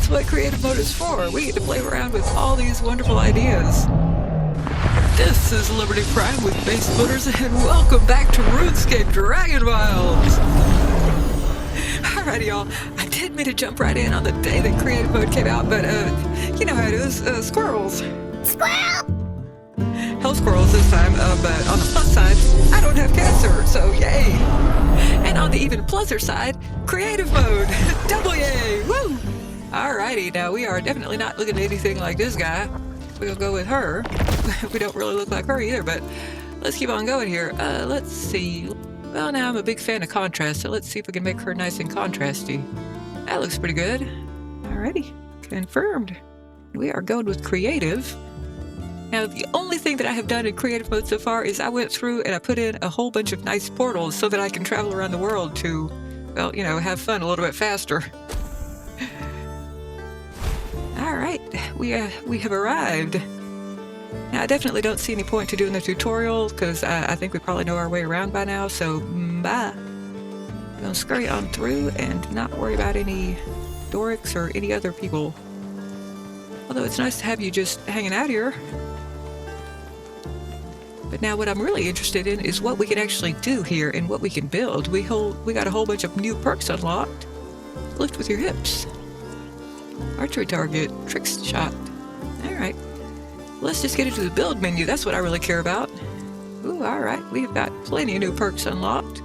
that's what creative mode is for. We get to play around with all these wonderful ideas. This is Liberty Prime with Base Builders, and welcome back to RuneScape Dragonwilds! Alrighty, y'all. I did mean to jump right in on the day that creative mode came out, but, you know how it is. Squirrels. Squirrel! Hell squirrels this time, but on the plus side, I don't have cancer, so yay! And on the even pluser side, creative mode! Double yay! Woo! Alrighty, now we are definitely not looking at anything like this guy. We'll go with her. We don't really look like her either, but let's keep on going here. Let's see. Well, now I'm a big fan of contrast, so let's see if we can make her nice and contrasty. That looks pretty good. Alrighty, confirmed. We are going with creative. Now, the only thing that I have done in creative mode so far is I went through and I put in a whole bunch of nice portals so that I can travel around the world to, well, you know, have fun a little bit faster. Alright, we have arrived. Now, I definitely don't see any point to doing the tutorial, because I think we probably know our way around by now, so bye. We're gonna scurry on through and not worry about any Dorics or any other people. Although it's nice to have you just hanging out here. But now what I'm really interested in is what we can actually do here and what we can build. We got a whole bunch of new perks unlocked. Lift with your hips. Archery target. Trick shot. Alright. Let's just get into the build menu. That's what I really care about. Ooh, alright. We've got plenty of new perks unlocked.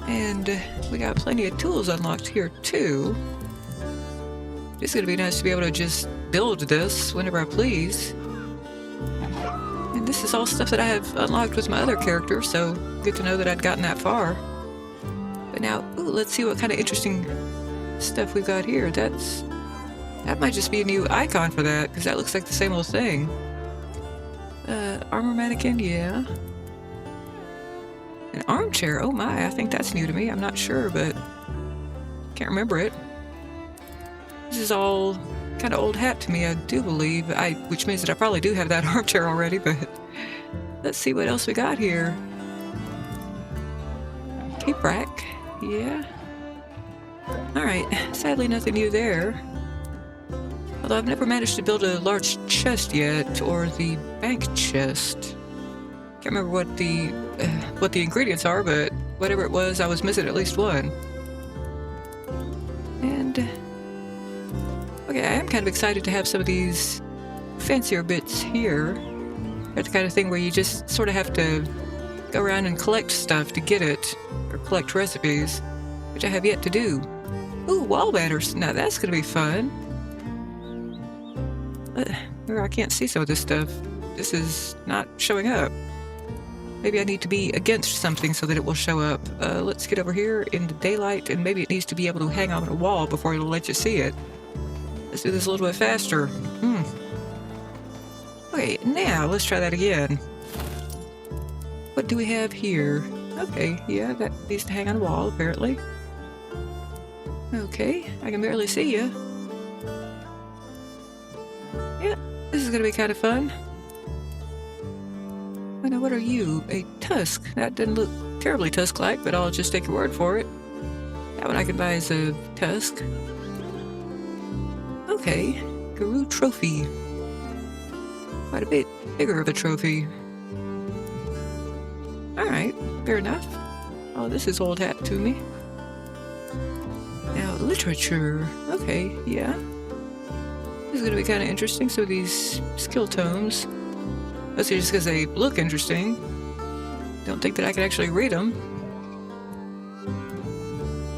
And we got plenty of tools unlocked here too. It's going to be nice to be able to just build this whenever I please. And this is all stuff that I have unlocked with my other character, so good to know that I'd gotten that far. But now, ooh, let's see what kind of interesting stuff we've got here. That might just be a new icon for that, because that looks like the same old thing. Armor mannequin, yeah. An armchair, oh my, I think that's new to me. I'm not sure, but can't remember it. This is all kind of old hat to me, I do believe, which means that I probably do have that armchair already, but let's see what else we got here. Cape rack, yeah. Alright, sadly nothing new there. Although I've never managed to build a large chest yet, or the bank chest. Can't remember what the ingredients are, but whatever it was, I was missing at least one. And okay, I am kind of excited to have some of these fancier bits here. That's the kind of thing where you just sort of have to go around and collect stuff to get it, or collect recipes, which I have yet to do. Ooh, wall banners! Now that's gonna be fun. I can't see some of this stuff. This is not showing up. Maybe I need to be against something so that it will show up. Let's get over here in the daylight, and maybe it needs to be able to hang on a wall before it'll let you see it. Let's do this a little bit faster. Okay, now let's try that again. What do we have here? Okay, yeah, that needs to hang on a wall, apparently. Okay, I can barely see you. Yeah, this is gonna be kind of fun. Oh, now what are you? A tusk. That doesn't look terribly tusk-like, but I'll just take your word for it. That one I can buy as a tusk. Okay, Guru trophy. Quite a bit bigger of a trophy. Alright, fair enough. Oh, this is old hat to me. Now, literature. Okay, yeah. This is going to be kind of interesting. So these skill tomes, mostly just because they look interesting. Don't think that I could actually read them.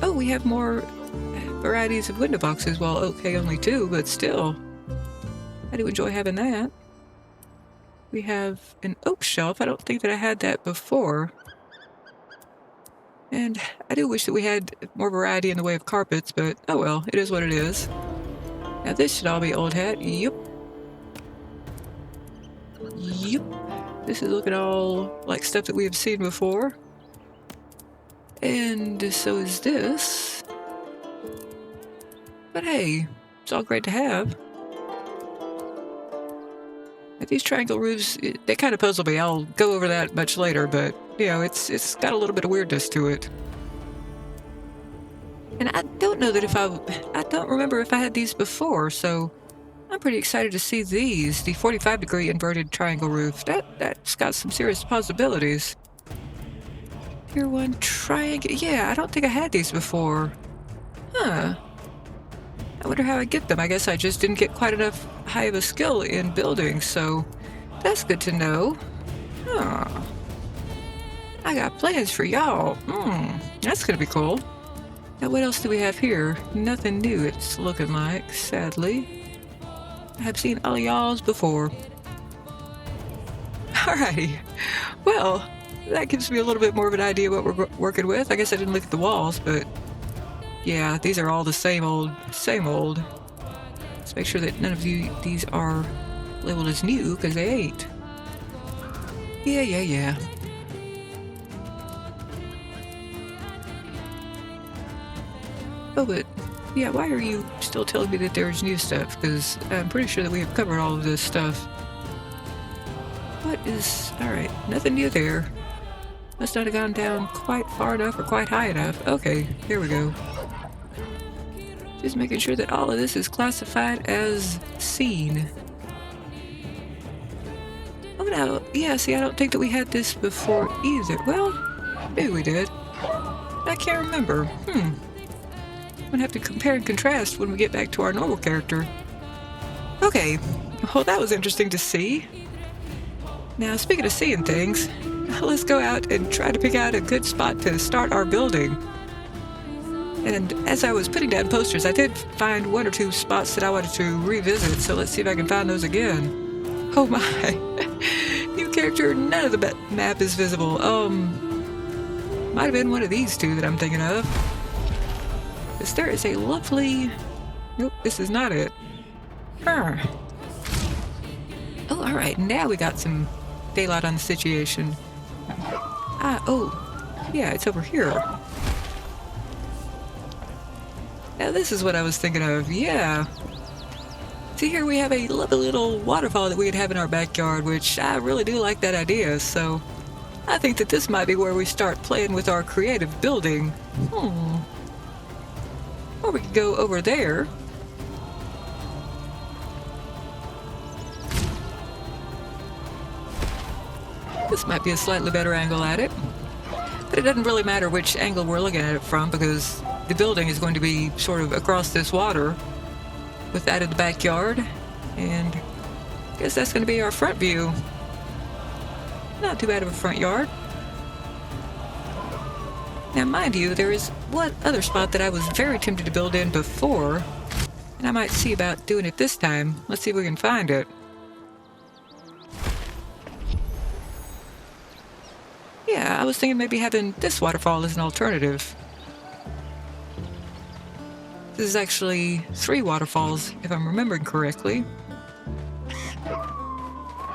Oh, we have more varieties of window boxes. Well, okay, only 2, but still. I do enjoy having that. We have an oak shelf. I don't think that I had that before. And I do wish that we had more variety in the way of carpets, but oh well, it is what it is. Now this should all be old hat. Yup. Yup. This is looking all like stuff that we have seen before. And so is this. But hey, it's all great to have. But these triangle roofs, they kind of puzzle me. I'll go over that much later, but you know, it's got a little bit of weirdness to it. And I don't know that I don't remember if I had these before, so I'm pretty excited to see these. The 45-degree inverted triangle roof. That's got some serious possibilities. Tier 1 triangle. Yeah, I don't think I had these before. Huh. I wonder how I get them. I guess I just didn't get quite enough high of a skill in building, so that's good to know. Huh. I got plans for y'all. That's gonna be cool. Now, what else do we have here? Nothing new, it's looking like, sadly. I have seen all y'all's before. Alrighty. Well, that gives me a little bit more of an idea what we're working with. I guess I didn't look at the walls, but yeah, these are all the same old, same old. Let's make sure that none of these are labeled as new, because they ain't. Yeah. Oh, but yeah, why are you still telling me that there's new stuff? Because I'm pretty sure that we have covered all of this stuff. What is... Alright, nothing new there. Must not have gone down quite far enough or quite high enough. Okay, here we go. Just making sure that all of this is classified as seen. Oh no, yeah, see, I don't think that we had this before either. Well, maybe we did. I can't remember. I'm gonna have to compare and contrast when we get back to our normal character. Okay, well that was interesting to see. Now, speaking of seeing things, let's go out and try to pick out a good spot to start our building. And as I was putting down posters, I did find one or two spots that I wanted to revisit, so let's see if I can find those again. Oh my! New character, none of the map is visible. Might have been one of these two that I'm thinking of. Because there is a lovely... Nope, this is not it. Oh, alright, now we got some daylight on the situation. Yeah, it's over here. Now this is what I was thinking of, yeah. See, here we have a lovely little waterfall that we could have in our backyard, which I really do like that idea, so I think that this might be where we start playing with our creative building. Or we could go over there. This might be a slightly better angle at it. But it doesn't really matter which angle we're looking at it from, because the building is going to be sort of across this water with that in the backyard. And I guess that's going to be our front view. Not too bad of a front yard. Now, mind you, there is one other spot that I was very tempted to build in before, and I might see about doing it this time. Let's see if we can find it. Yeah, I was thinking maybe having this waterfall as an alternative. This is actually 3 waterfalls, if I'm remembering correctly.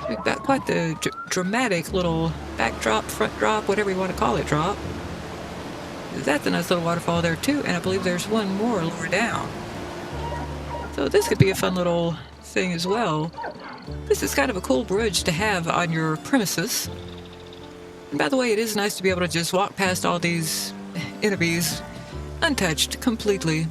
We've got quite the dramatic little backdrop, front drop, whatever you want to call it, drop. That's a nice little waterfall there too, and I believe there's one more lower down. So this could be a fun little thing as well. This is kind of a cool bridge to have on your premises. And by the way, it is nice to be able to just walk past all these enemies untouched completely.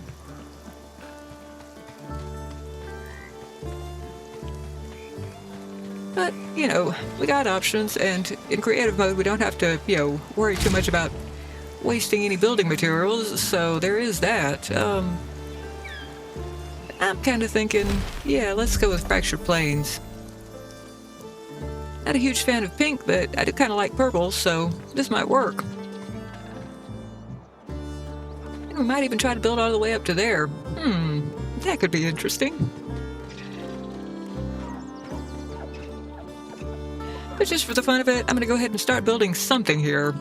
But, you know, we got options, and in creative mode we don't have to, worry too much about wasting any building materials, so there is that. I'm kind of thinking, yeah, let's go with fractured plains. Not a huge fan of pink, but I do kind of like purple, so this might work. And we might even try to build all the way up to there. That could be interesting. But just for the fun of it, I'm going to go ahead and start building something here.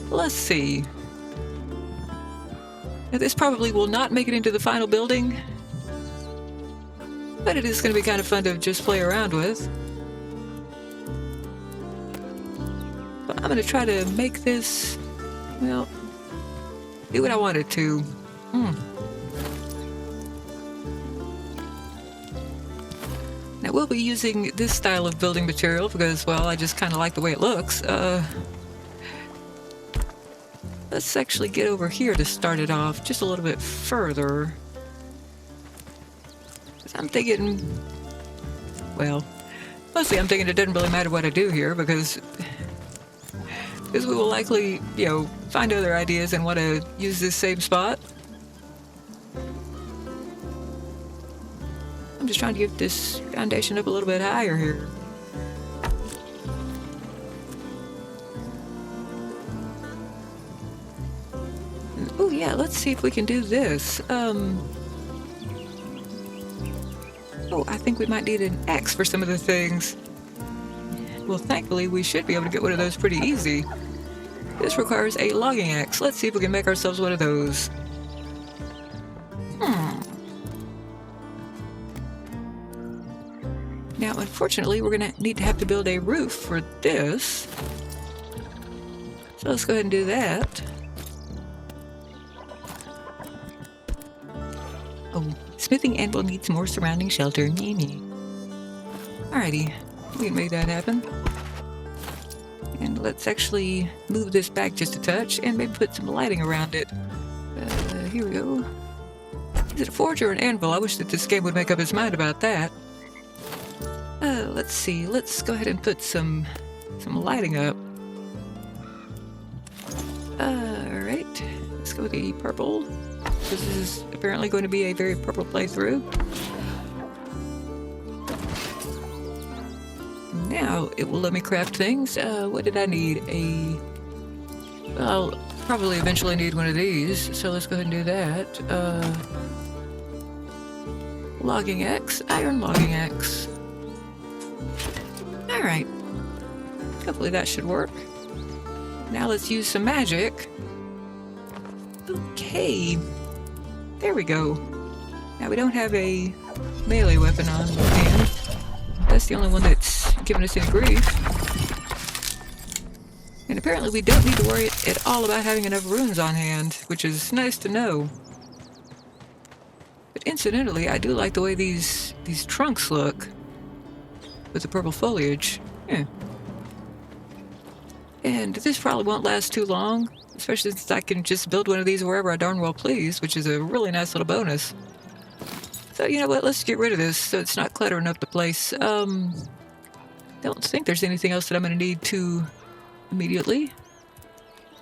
Let's see. Now, this probably will not make it into the final building, but it is going to be kind of fun to just play around with. But I'm going to try to make this, well, do what I want it to. Now, we'll be using this style of building material because, well, I just kind of like the way it looks. Let's actually get over here to start it off just a little bit further. 'Cause I'm thinking, well, mostly I'm thinking it doesn't really matter what I do here because we will likely, find other ideas and want to use this same spot. I'm just trying to get this foundation up a little bit higher here. Oh yeah, let's see if we can do this. Oh, I think we might need an axe for some of the things. Well, thankfully, we should be able to get one of those pretty easy. This requires a logging axe. Let's see if we can make ourselves one of those. Now, unfortunately, we're going to have to build a roof for this. So let's go ahead and do that. Oh, smithing anvil needs more surrounding shelter. Alrighty, we can make that happen. And let's actually move this back just a touch and maybe put some lighting around it. Here we go. Is it a forge or an anvil? I wish that this game would make up its mind about that. Let's see. Let's go ahead and put some lighting up. Alright. Let's go with the purple. This is apparently going to be a very purple playthrough. Now it will let me craft things. What did I need? I'll probably eventually need one of these, so let's go ahead and do that. Logging axe, iron logging axe. Alright. Hopefully that should work. Now let's use some magic. Okay. There we go. Now we don't have a melee weapon on hand. That's the only one that's giving us any grief. And apparently we don't need to worry at all about having enough runes on hand, which is nice to know. But incidentally, I do like the way these trunks look with the purple foliage. Yeah. And this probably won't last too long, especially since I can just build one of these wherever I darn well please, which is a really nice little bonus. So you know what, let's get rid of this so it's not cluttering up the place. Don't think there's anything else that I'm going to need to immediately.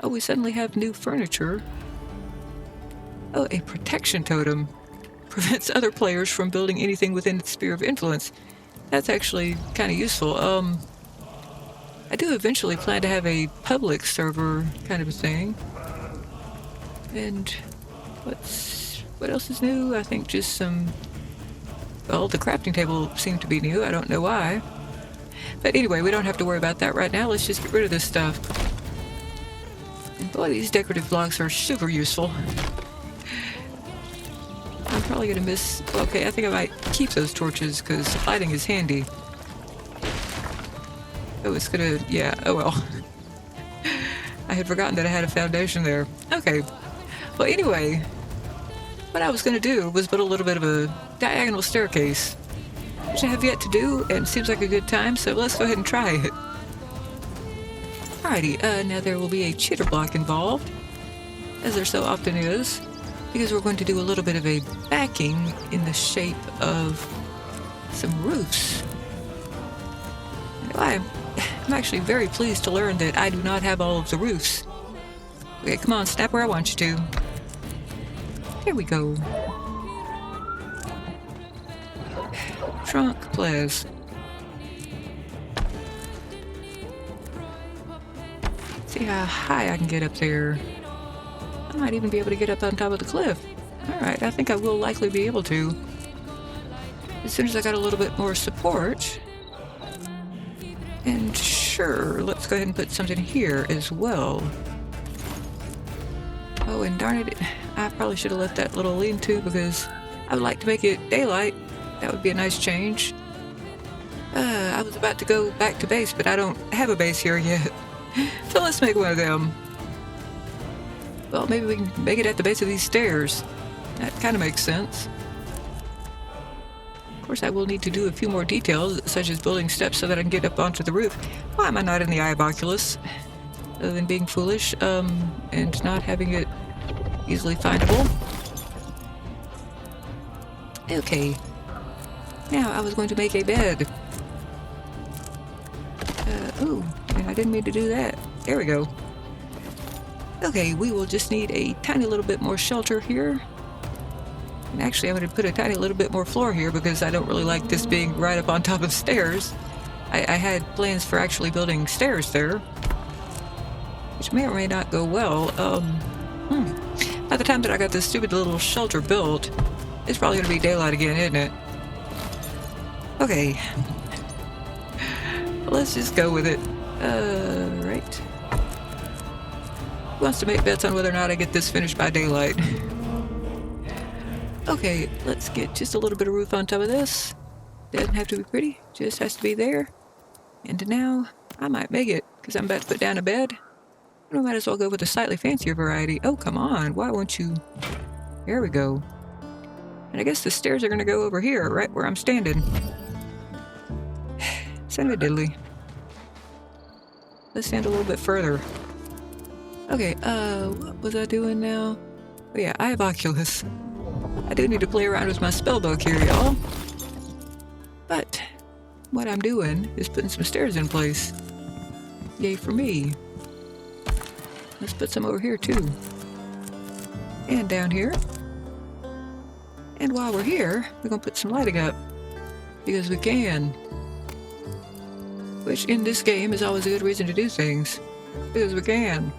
Oh, we suddenly have new furniture. Oh, a protection totem. Prevents other players from building anything within its sphere of influence. That's actually kind of useful. I do eventually plan to have a public server kind of a thing. And what else is new? I think just some... Well, the crafting table seemed to be new. I don't know why. But anyway, we don't have to worry about that right now. Let's just get rid of this stuff. And boy, these decorative blocks are super useful. I'm probably going to miss... Okay, I think I might keep those torches because lighting is handy. Oh, it's going to... Yeah, oh well. I had forgotten that I had a foundation there. Okay. Well, anyway, what I was going to do was build a little bit of a diagonal staircase, which I have yet to do, and seems like a good time, so let's go ahead and try it. Alrighty, now there will be a cheater block involved, as there so often is, because we're going to do a little bit of a backing in the shape of some roofs. And I'm actually very pleased to learn that I do not have all of the roofs. Okay, come on, snap where I want you to. Here we go. Trunk, please. See how high I can get up there. I might even be able to get up on top of the cliff. Alright, I think I will likely be able to. As soon as I got a little bit more support. And sure, let's go ahead and put something here as well. Oh, and darn it, I probably should have left that little lean-to because I would like to make it daylight. That would be a nice change. I was about to go back to base, but I don't have a base here yet. So let's make one of them. Well, maybe we can make it at the base of these stairs. That kind of makes sense. Of course, I will need to do a few more details, such as building steps so that I can get up onto the roof. Why am I not in the eye of Oculus? other than being foolish, and not having it easily findable. Okay. Now I was going to make a bed. Ooh, and I didn't mean to do that. There we go. Okay, we will just need a tiny little bit more shelter here. And actually, I'm going to put a tiny little bit more floor here because I don't really like this being right up on top of stairs. I had plans for actually building stairs there, which may or may not go well. By the time that I got this stupid little shelter built, it's probably going to be daylight again, isn't it? Okay. Let's just go with it. Right. Who wants to make bets on whether or not I get this finished by daylight? Okay, let's get just a little bit of roof on top of this. Doesn't have to be pretty, just has to be there. And now, I might make it, because I'm about to put down a bed. We might as well go with a slightly fancier variety. Oh, come on, why won't you? There we go. And I guess the stairs are going to go over here, right where I'm standing. Son of a diddly. Let's stand a little bit further. Okay, what was I doing now? Oh yeah, I have Oculus. I do need to play around with my spellbook here, y'all. But what I'm doing is putting some stairs in place. Yay for me. Let's put some over here too. And down here. And while we're here, we're gonna put some lighting up. Because we can. Which in this game is always a good reason to do things. Because we can.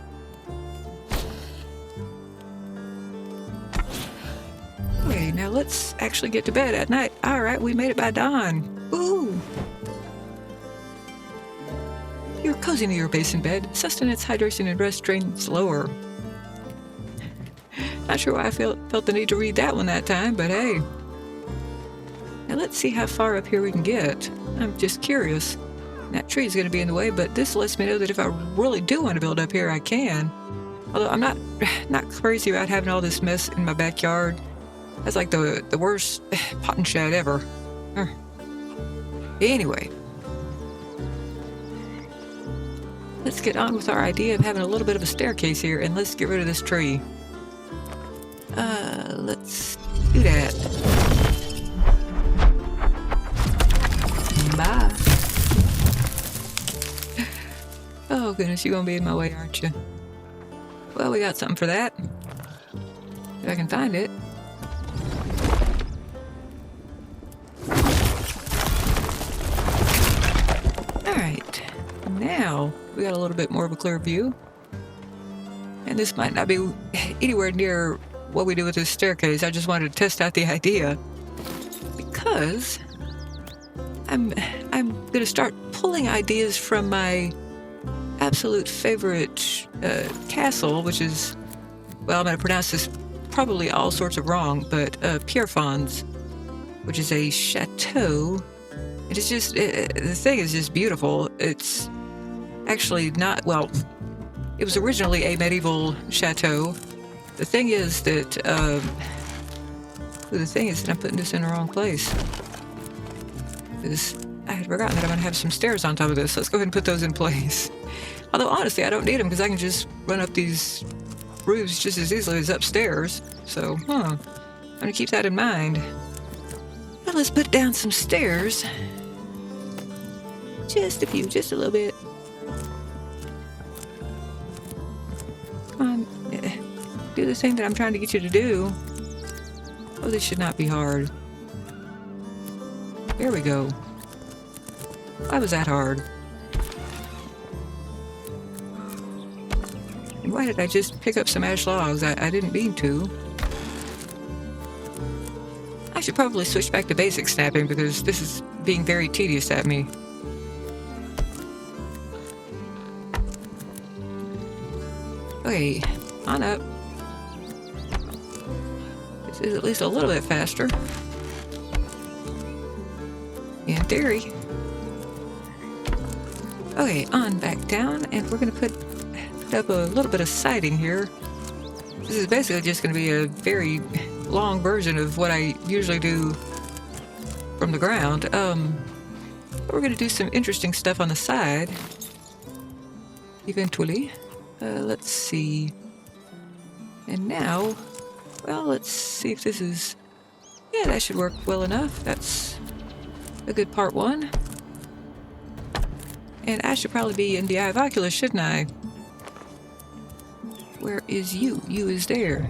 Okay, now let's actually get to bed at night. Alright, we made it by dawn. Ooh! You're cozy near your base in bed. Sustenance, hydration, and rest drain slower. Not sure why I felt the need to read that one that time, but hey. Now let's see how far up here we can get. I'm just curious. That tree is going to be in the way, but this lets me know that if I really do want to build up here, I can. Although I'm not crazy about having all this mess in my backyard. That's like the worst potting shed ever. Anyway. Let's get on with our idea of having a little bit of a staircase here, and let's get rid of this tree. Let's do that. Bye. Oh goodness, you're gonna be in my way, aren't you? Well, we got something for that. If I can find it. Alright, now we got a little bit more of a clear view. And this might not be anywhere near what we do with this staircase. I just wanted to test out the idea. Because I'm gonna start pulling ideas from my absolute favorite castle, which is, well, I'm going to pronounce this probably all sorts of wrong, but Pierrefonds, which is a chateau. It is just, the thing is just beautiful. It's actually not, well, it was originally a medieval chateau. The thing is that, I'm putting this in the wrong place. Because I had forgotten that I'm going to have some stairs on top of this. Let's go ahead and put those in place. Although, honestly, I don't need them because I can just run up these roofs just as easily as upstairs. So, I'm going to keep that in mind. Now let's put down some stairs. Just a few, just a little bit. Come on. Do the thing that I'm trying to get you to do. Oh, this should not be hard. There we go. Why was that hard? And why did I just pick up some ash logs? I didn't mean to. I should probably switch back to basic snapping because this is being very tedious at me. Okay, on up. This is at least a little bit faster. In theory. Okay, on back down, and we're going to put up a little bit of siding here. This is basically just going to be a very long version of what I usually do from the ground. We're going to do some interesting stuff on the side. Eventually. Let's see. And now, well, let's see if this is... Yeah, that should work well enough. That's a good part 1. And I should probably be in the Eye of Oculus, shouldn't I? Where is you? You is there.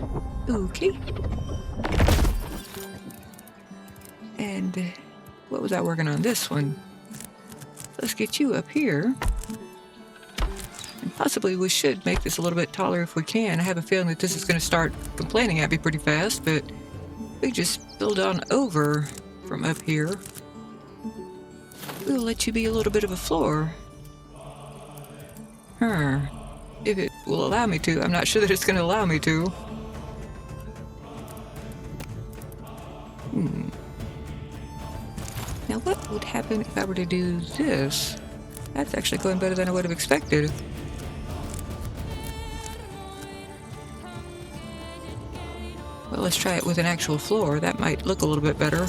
Okay. And what was I working on? This one. Let's get you up here. And possibly we should make this a little bit taller if we can. I have a feeling that this is going to start complaining at me pretty fast, but we just build on over from up here. We'll let you be a little bit of a floor. If it will allow me to. I'm not sure that it's going to allow me to. Now what would happen if I were to do this? That's actually going better than I would have expected. Well, let's try it with an actual floor. That might look a little bit better.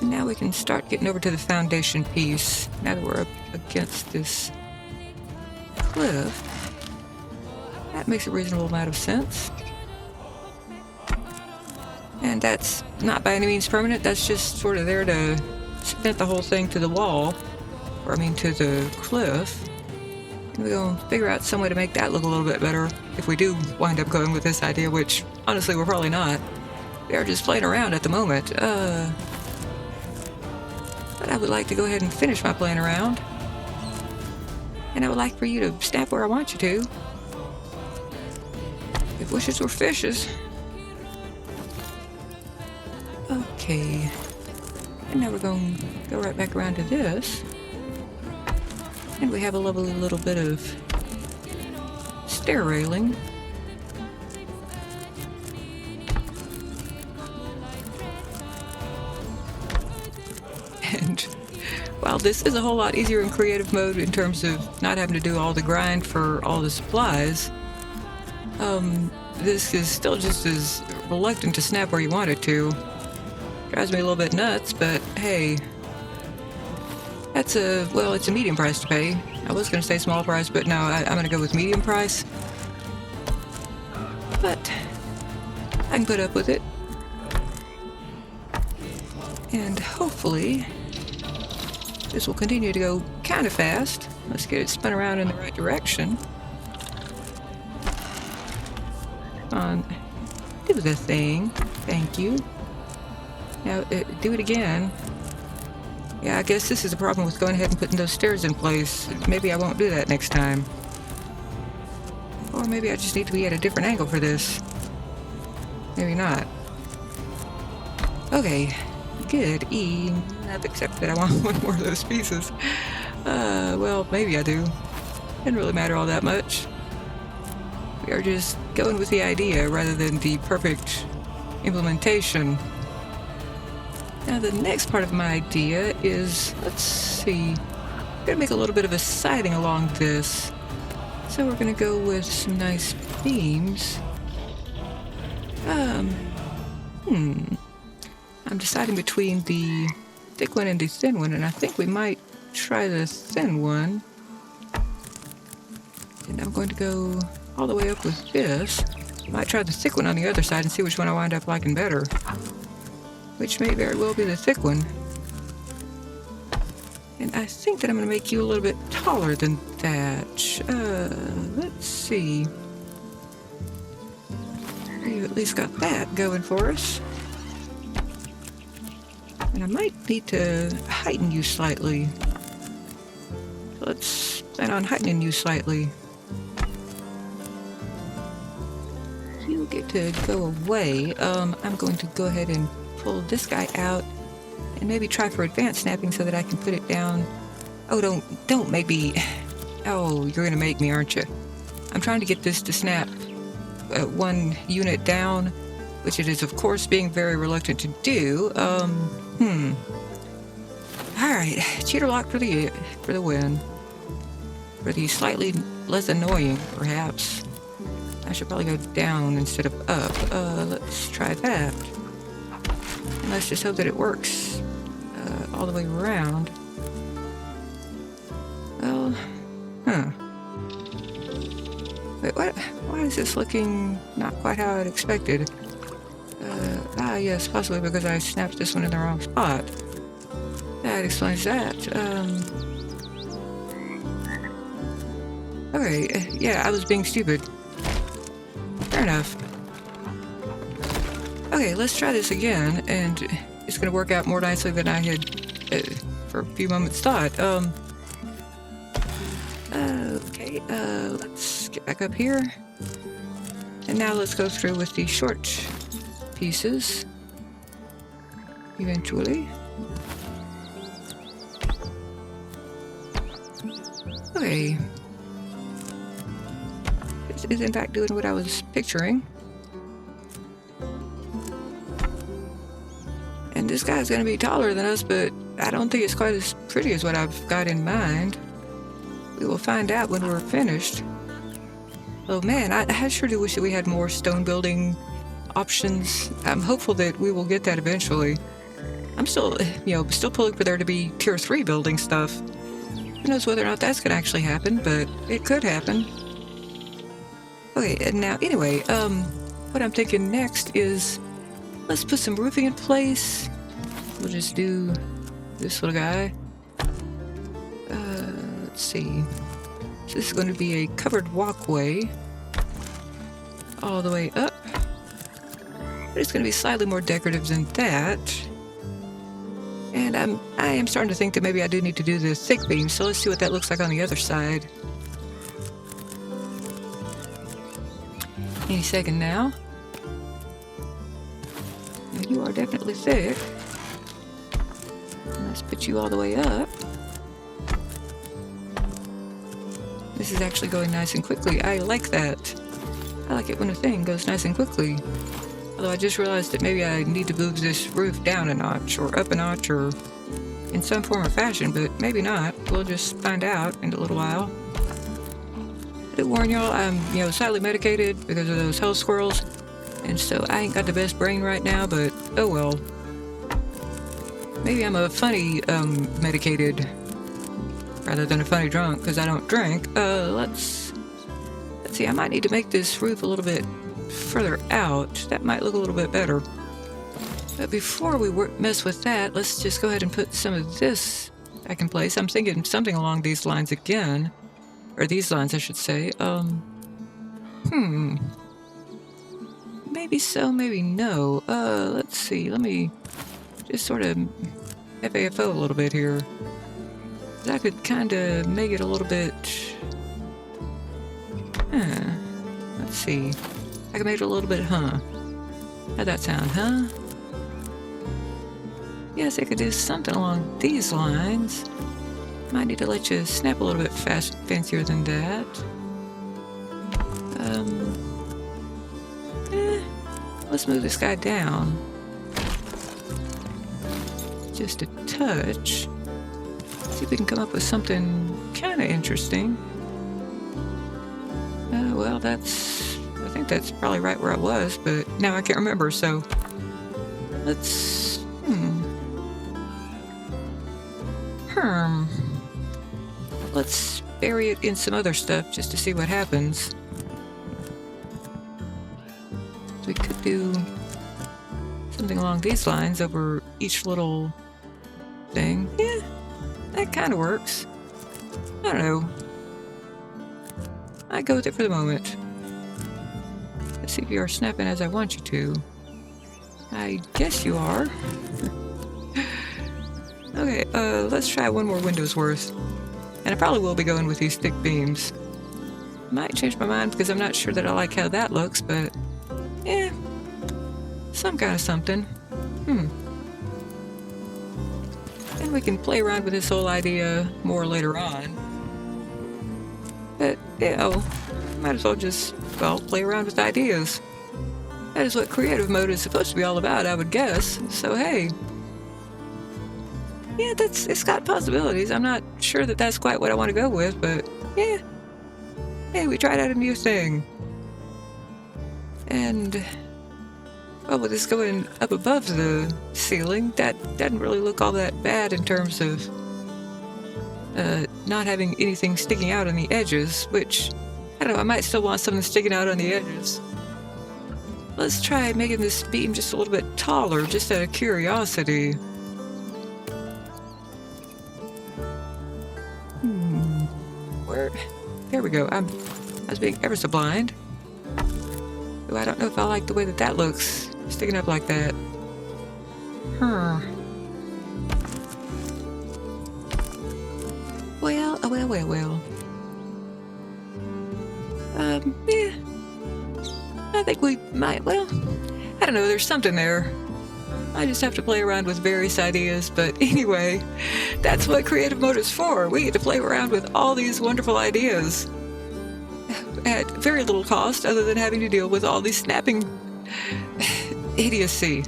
And now we can start getting over to the foundation piece. Now that we're up against this cliff. That makes a reasonable amount of sense. And that's not by any means permanent. That's just sort of there to cement the whole thing to the wall. Or I mean to the cliff. And we're going to figure out some way to make that look a little bit better if we do wind up going with this idea, which honestly we're probably not. We are just playing around at the moment. But I would like to go ahead and finish my playing around. And I would like for you to snap where I want you to. If wishes were fishes. Okay. And now we're going to go right back around to this. And we have a lovely little bit of stair railing. And while this is a whole lot easier in creative mode in terms of not having to do all the grind for all the supplies, this is still just as reluctant to snap where you want it to. Drives me a little bit nuts, but hey, that's it's a medium price to pay. I was going to say small price, but no, I'm going to go with medium price. But I can put up with it. And hopefully this will continue to go kind of fast. Let's get it spun around in the right direction. Come on, do the thing. Thank you. Now, do it again. Yeah, I guess this is the problem with going ahead and putting those stairs in place. Maybe I won't do that next time. Or maybe I just need to be at a different angle for this. Maybe not. Okay, good. Enough, except that I want one more of those pieces. Well, maybe I do. Didn't really matter all that much. We are just going with the idea rather than the perfect implementation. Now the next part of my idea is, let's see, I'm gonna make a little bit of a siding along this. So we're gonna go with some nice beams. I'm deciding between the thick one and the thin one, and I think we might try the thin one. And I'm going to go all the way up with this. Might try the thick one on the other side and see which one I wind up liking better. Which may very well be the thick one. And I think that I'm going to make you a little bit taller than that. Let's see. You've at least got that going for us. And I might need to heighten you slightly. So let's plan on heightening you slightly. You get to go away. I'm going to go ahead and pull this guy out and maybe try for advanced snapping so that I can put it down. Oh, don't make me. Oh, you're gonna make me, aren't you? I'm trying to get this to snap one unit down, which it is of course being very reluctant to do. All right, cheater lock for the win. For the slightly less annoying, perhaps. I should probably go down instead of up. Let's try that. And let's just hope that it works all the way around. Well, Wait, what? Why is this looking not quite how I'd expected? Yes, possibly because I snapped this one in the wrong spot. That explains that. Okay, yeah, I was being stupid. Fair enough. Okay, let's try this again, and it's gonna work out more nicely than I had for a few moments thought. Okay, let's get back up here. And now let's go through with the short pieces. Eventually. Okay. This is in fact doing what I was picturing. And this guy's gonna be taller than us, but I don't think it's quite as pretty as what I've got in mind. We will find out when we're finished. Oh man, I sure do wish that we had more stone building options. I'm hopeful that we will get that eventually. I'm still, still pulling for there to be tier 3 building stuff. Who knows whether or not that's gonna actually happen, but it could happen. Okay, and now, anyway, what I'm thinking next is, let's put some roofing in place. We'll just do this little guy. Let's see. So this is going to be a covered walkway all the way up. But it's going to be slightly more decorative than that. And I am starting to think that maybe I do need to do the thick beam, so let's see what that looks like on the other side. Any second now. And you are definitely thick. Let's put you all the way up. This is actually going nice and quickly. I like that. I like it when a thing goes nice and quickly. Although I just realized that maybe I need to move this roof down a notch, or up a notch, or in some form or fashion, but maybe not. We'll just find out in a little while. I do warn y'all, I'm, slightly medicated because of those hell squirrels, and so I ain't got the best brain right now, but oh well. Maybe I'm a funny, medicated, rather than a funny drunk, because I don't drink. Let's see, I might need to make this roof a little bit further out. That might look a little bit better. But before we mess with that, let's just go ahead and put some of this back in place. I'm thinking something along these lines again. Or these lines, I should say. Maybe so, maybe no. Let's see. Let me just sort of FAFO a little bit here. I could kind of make it a little bit... Let's see. I can make it a little bit, How'd that sound, huh? Yes, I could do something along these lines. Might need to let you snap a little bit fancier than that. Let's move this guy down. Just a touch. See if we can come up with something kind of interesting. Well, I think that's probably right where I was, but now I can't remember, so let's, let's bury it in some other stuff just to see what happens. So we could do something along these lines over each little thing. Yeah, that kind of works. I don't know. I go with it for the moment. Let's see if you are snapping as I want you to. I guess you are. Okay, let's try one more window's worth. And I probably will be going with these thick beams. Might change my mind because I'm not sure that I like how that looks, but yeah, some kind of something. And we can play around with this whole idea more later on. But, might as well just, play around with ideas. That is what creative mode is supposed to be all about, I would guess. So, hey. Yeah, it's got possibilities. I'm not sure that that's quite what I want to go with, but yeah. Hey, we tried out a new thing. And, well, with this going up above the ceiling, that doesn't really look all that bad in terms of not having anything sticking out on the edges, which I don't know, I might still want something sticking out on the edges. Let's try making this beam just a little bit taller, just out of curiosity. Where? There we go. I was being ever so blind. Ooh, I don't know if I like the way that that looks, sticking up like that. Huh. Well, well. Yeah. I think we might, well, I don't know, there's something there. I just have to play around with various ideas, but anyway, that's what creative mode is for. We get to play around with all these wonderful ideas at very little cost, other than having to deal with all these snapping idiocy.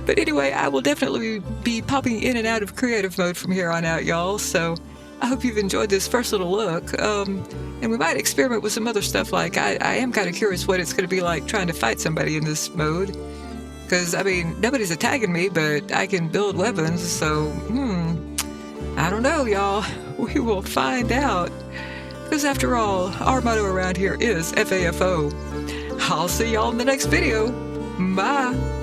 But anyway, I will definitely be popping in and out of creative mode from here on out, y'all, so I hope you've enjoyed this first little look. And we might experiment with some other stuff, like I am kind of curious what it's going to be like trying to fight somebody in this mode. Because, I mean, nobody's attacking me, but I can build weapons, so, I don't know, y'all. We will find out. Because after all, our motto around here is FAFO. I'll see y'all in the next video. Bye.